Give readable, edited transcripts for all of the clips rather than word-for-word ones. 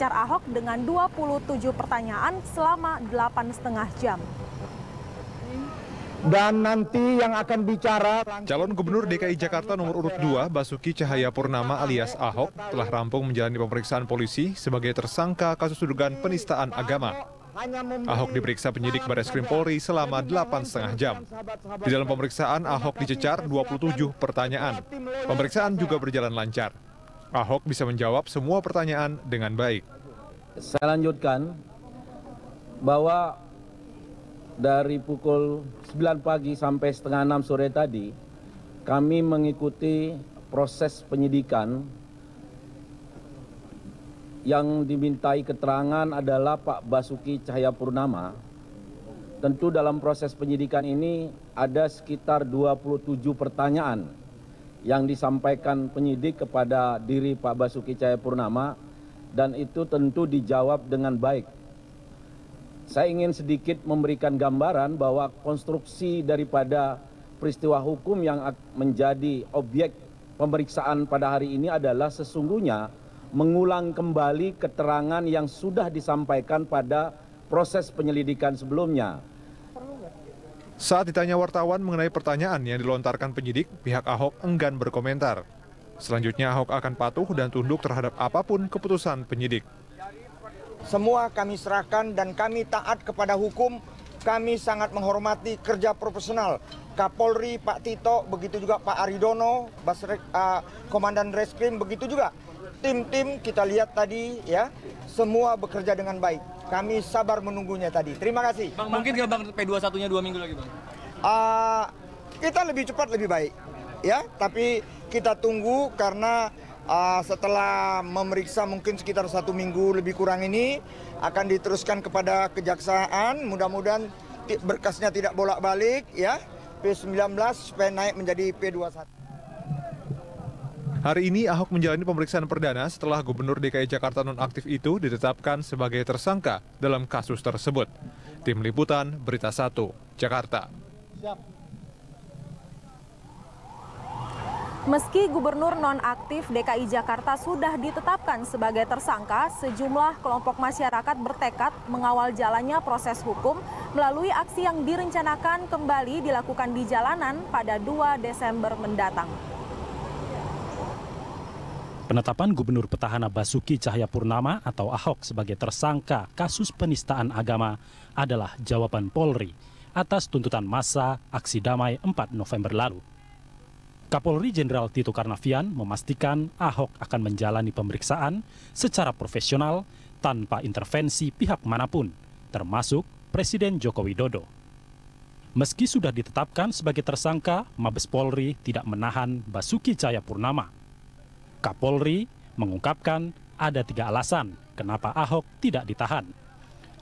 dicecar Ahok dengan 27 pertanyaan selama 8,5 jam. Dan nanti yang akan bicara Calon Gubernur DKI Jakarta nomor urut 2 Basuki Cahayapurnama alias Ahok telah rampung menjalani pemeriksaan polisi sebagai tersangka kasus dugaan penistaan agama. Ahok diperiksa penyidik Barreskrim Polri selama 8,5 jam. Di dalam pemeriksaan Ahok dicecar 27 pertanyaan. Pemeriksaan juga berjalan lancar. Ahok bisa menjawab semua pertanyaan dengan baik. Saya lanjutkan bahwa dari pukul 9 pagi sampai setengah 6 sore tadi, kami mengikuti proses penyidikan. Yang dimintai keterangan adalah Pak Basuki Cahayapurnama. Tentu dalam proses penyidikan ini ada sekitar 27 pertanyaan yang disampaikan penyidik kepada diri Pak Basuki Cahayapurnama, dan itu tentu dijawab dengan baik. Saya ingin sedikit memberikan gambaran bahwa konstruksi daripada peristiwa hukum yang menjadi objek pemeriksaan pada hari ini adalah sesungguhnya mengulang kembali keterangan yang sudah disampaikan pada proses penyelidikan sebelumnya. Saat ditanya wartawan mengenai pertanyaan yang dilontarkan penyidik, pihak Ahok enggan berkomentar. Selanjutnya Ahok akan patuh dan tunduk terhadap apapun keputusan penyidik. semua kami serahkan dan kami taat kepada hukum. Kami sangat menghormati kerja profesional Kapolri, Pak Tito, begitu juga Pak Aridono, Komandan Reskrim, begitu juga tim-tim kita lihat tadi ya, semua bekerja dengan baik. Kami sabar menunggunya tadi. Terima kasih. Bang, mungkin nggak Bang P21-nya 2 minggu lagi, Bang? Kita lebih cepat lebih baik ya, tapi kita tunggu karena setelah memeriksa mungkin sekitar 1 minggu lebih kurang ini akan diteruskan kepada kejaksaan. Mudah-mudahan berkasnya tidak bolak-balik ya, P19 supaya naik menjadi P21. Hari ini Ahok menjalani pemeriksaan perdana setelah Gubernur DKI Jakarta nonaktif itu ditetapkan sebagai tersangka dalam kasus tersebut. Tim Liputan Berita 1, Jakarta. Meski Gubernur nonaktif DKI Jakarta sudah ditetapkan sebagai tersangka, sejumlah kelompok masyarakat bertekad mengawal jalannya proses hukum melalui aksi yang direncanakan kembali dilakukan di jalanan pada 2 Desember mendatang. Penetapan Gubernur Petahana Basuki Cahayapurnama atau Ahok sebagai tersangka kasus penistaan agama adalah jawaban Polri atas tuntutan massa aksi damai 4 November lalu. Kapolri Jenderal Tito Karnavian memastikan Ahok akan menjalani pemeriksaan secara profesional tanpa intervensi pihak manapun, termasuk Presiden Joko Widodo. Meski sudah ditetapkan sebagai tersangka, Mabes Polri tidak menahan Basuki Cahayapurnama. Kapolri mengungkapkan ada 3 alasan kenapa Ahok tidak ditahan.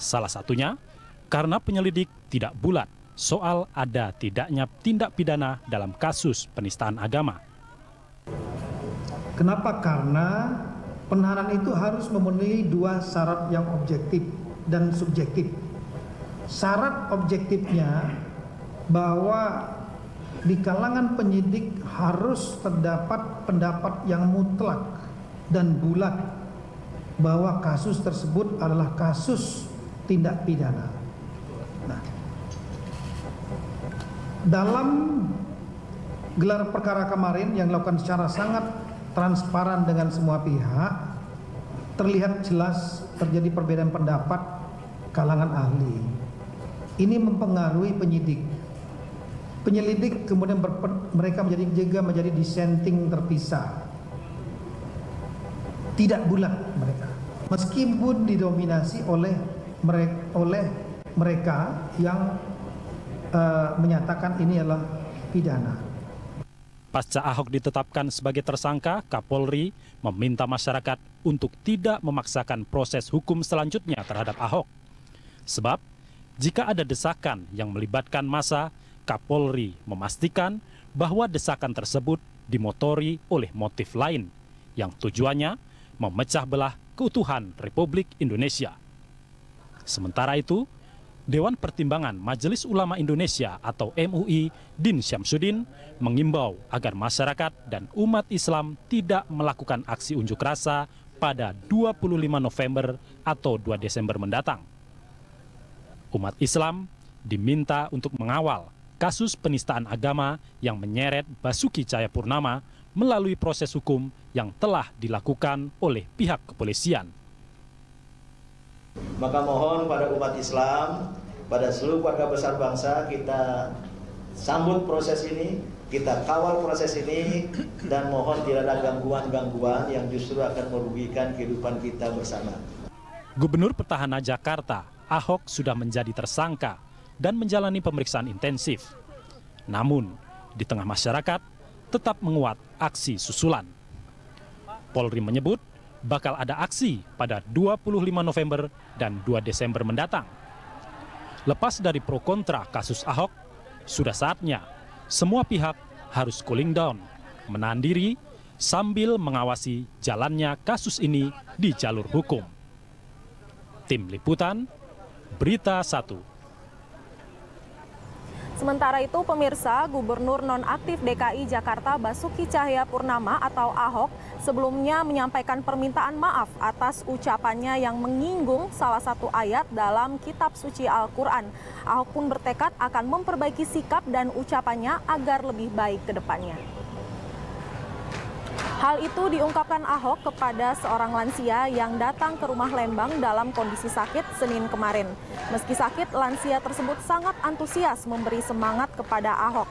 Salah satunya karena penyelidik tidak bulat soal ada tidaknya tindak pidana dalam kasus penistaan agama. Kenapa? Karena penahanan itu harus memenuhi 2 syarat yang objektif dan subjektif. Syarat objektifnya bahwa di kalangan penyidik harus terdapat pendapat yang mutlak dan bulat bahwa kasus tersebut adalah kasus tindak pidana. Nah, dalam gelar perkara kemarin yang dilakukan secara sangat transparan dengan semua pihak, terlihat jelas terjadi perbedaan pendapat kalangan ahli. Ini mempengaruhi penyidik. Penyelidik kemudian mereka menjadi dissenting terpisah. Tidak bulat mereka. Meskipun didominasi oleh mereka yang menyatakan ini adalah pidana. Pasca Ahok ditetapkan sebagai tersangka, Kapolri meminta masyarakat untuk tidak memaksakan proses hukum selanjutnya terhadap Ahok. Sebab, jika ada desakan yang melibatkan massa, Kapolri memastikan bahwa desakan tersebut dimotori oleh motif lain, yang tujuannya memecah belah keutuhan Republik Indonesia. Sementara itu, Dewan Pertimbangan Majelis Ulama Indonesia atau MUI Din Syamsuddin mengimbau agar masyarakat dan umat Islam tidak melakukan aksi unjuk rasa pada 25 November atau 2 Desember mendatang. Umat Islam diminta untuk mengawal kasus penistaan agama yang menyeret Basuki Cahayapurnama melalui proses hukum yang telah dilakukan oleh pihak kepolisian. Maka mohon pada umat Islam, pada seluruh warga besar bangsa, kita sambut proses ini, kita kawal proses ini, dan mohon tidak ada gangguan-gangguan yang justru akan merugikan kehidupan kita bersama. Gubernur Petahana Jakarta, Ahok, sudah menjadi tersangka dan menjalani pemeriksaan intensif. Namun, di tengah masyarakat tetap menguat aksi susulan. Polri menyebut bakal ada aksi pada 25 November dan 2 Desember mendatang. Lepas dari pro kontra kasus Ahok, sudah saatnya semua pihak harus cooling down, menahan diri sambil mengawasi jalannya kasus ini di jalur hukum. Tim Liputan, Berita 1. Sementara itu, pemirsa, Gubernur nonaktif DKI Jakarta Basuki Cahayapurnama atau Ahok sebelumnya menyampaikan permintaan maaf atas ucapannya yang menyinggung salah satu ayat dalam kitab suci Al-Quran. Ahok pun bertekad akan memperbaiki sikap dan ucapannya agar lebih baik ke depannya. Hal itu diungkapkan Ahok kepada seorang lansia yang datang ke rumah Lembang dalam kondisi sakit Senin kemarin. Meski sakit, lansia tersebut sangat antusias memberi semangat kepada Ahok.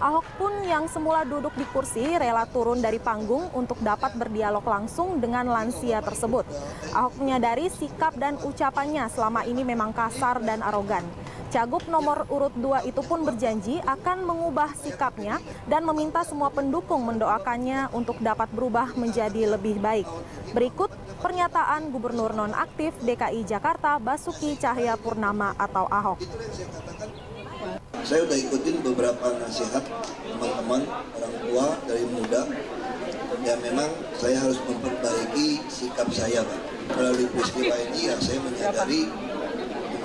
Ahok pun yang semula duduk di kursi rela turun dari panggung untuk dapat berdialog langsung dengan lansia tersebut. Ahok menyadari sikap dan ucapannya selama ini memang kasar dan arogan. Cagup nomor urut 2 itu pun berjanji akan mengubah sikapnya dan meminta semua pendukung mendoakannya untuk dapat berubah menjadi lebih baik. Berikut pernyataan Gubernur nonaktif DKI Jakarta Basuki Cahayapurnama atau Ahok. Saya udah ikutin beberapa nasihat teman-teman orang tua dari muda. Ya memang saya harus memperbaiki sikap saya, Pak. Melalui peristiwa ini ya saya menyadari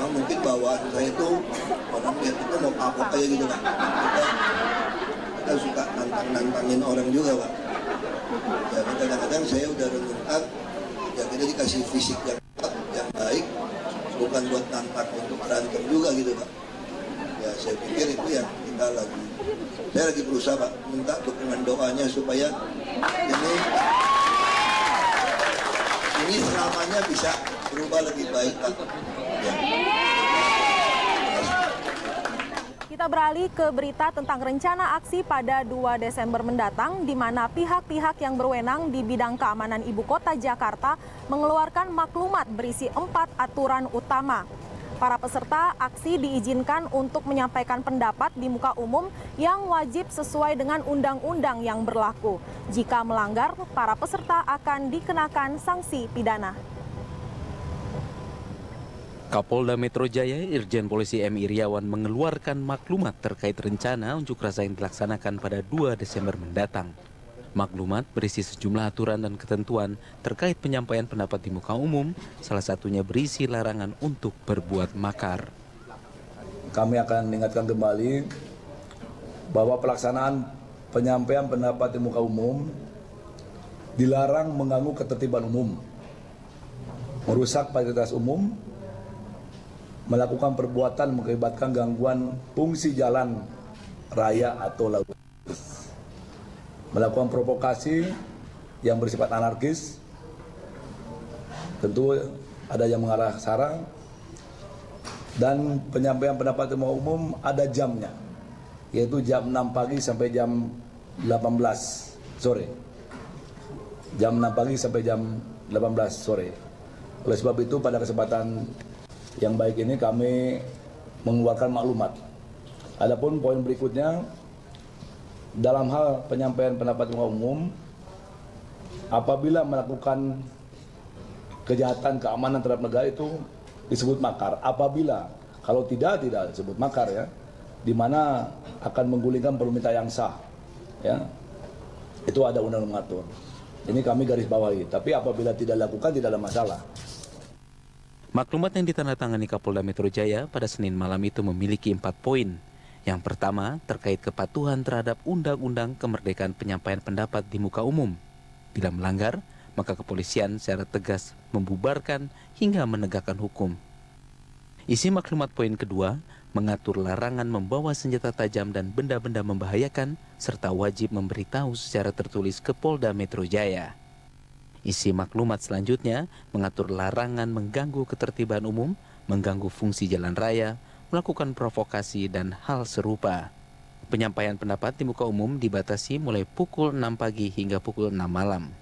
mungkin bawaan saya itu orang lihat itu mau apa kayak gitu, Pak. Kita suka nantangin orang juga, Pak. Ya kadang-kadang saya udah renungkan, ya kita dikasih fisik yang baik, bukan buat nantang untuk berantem juga gitu, Pak. Ya saya pikir itu yang kita saya lagi berusaha, Pak, minta dukungan doanya supaya ini selamanya bisa berubah lebih baik, Pak. Ya. Kita beralih ke berita tentang rencana aksi pada 2 Desember mendatang, di mana pihak-pihak yang berwenang di bidang keamanan ibu kota Jakarta mengeluarkan maklumat berisi 4 aturan utama. Para peserta aksi diizinkan untuk menyampaikan pendapat di muka umum yang wajib sesuai dengan undang-undang yang berlaku. Jika melanggar, para peserta akan dikenakan sanksi pidana. Kapolda Metro Jaya Irjen Polisi M. Iriawan mengeluarkan maklumat terkait rencana unjuk rasa yang dilaksanakan pada 2 Desember mendatang. Maklumat berisi sejumlah aturan dan ketentuan terkait penyampaian pendapat di muka umum, salah satunya berisi larangan untuk berbuat makar. Kami akan ingatkan kembali bahwa pelaksanaan penyampaian pendapat di muka umum dilarang mengganggu ketertiban umum, merusak fasilitas umum, melakukan perbuatan mengakibatkan gangguan fungsi jalan raya atau lalu lintas, melakukan provokasi yang bersifat anarkis, tentu ada yang mengarah sara, dan penyampaian pendapat di muka umum ada jamnya, yaitu jam 6 pagi sampai jam 18 sore. Jam 6 pagi sampai jam 18 sore. Oleh sebab itu pada kesempatan yang baik ini kami mengeluarkan maklumat. Adapun poin berikutnya, dalam hal penyampaian pendapat di muka umum, apabila melakukan kejahatan keamanan terhadap negara itu disebut makar. Apabila, kalau tidak disebut makar ya, di mana akan menggulingkan permintaan yang sah. Ya, itu ada undang-undang mengatur. Ini kami garis bawahi. Tapi apabila tidak dilakukan tidak ada masalah. Maklumat yang ditandatangani Kapolda Metro Jaya pada Senin malam itu memiliki 4 poin. Yang pertama, terkait kepatuhan terhadap Undang-Undang Kemerdekaan Penyampaian Pendapat di Muka Umum. Bila melanggar, maka kepolisian secara tegas membubarkan hingga menegakkan hukum. Isi maklumat poin kedua mengatur larangan membawa senjata tajam dan benda-benda membahayakan, serta wajib memberitahu secara tertulis ke Polda Metro Jaya. Isi maklumat selanjutnya mengatur larangan mengganggu ketertiban umum, mengganggu fungsi jalan raya, melakukan provokasi, dan hal serupa. Penyampaian pendapat di muka umum dibatasi mulai pukul 6 pagi hingga pukul 6 malam.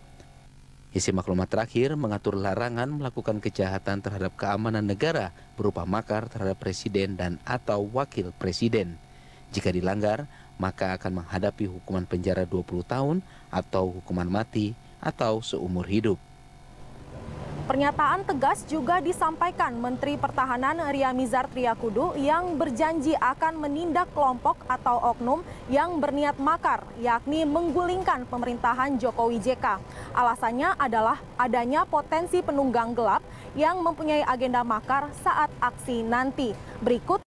Isi maklumat terakhir mengatur larangan melakukan kejahatan terhadap keamanan negara berupa makar terhadap presiden dan atau wakil presiden. Jika dilanggar, maka akan menghadapi hukuman penjara 20 tahun atau hukuman mati atau seumur hidup. Pernyataan tegas juga disampaikan Menteri Pertahanan Ria Mizar Triakudu yang berjanji akan menindak kelompok atau oknum yang berniat makar, yakni menggulingkan pemerintahan Jokowi JK. Alasannya adalah adanya potensi penunggang gelap yang mempunyai agenda makar saat aksi nanti. Berikut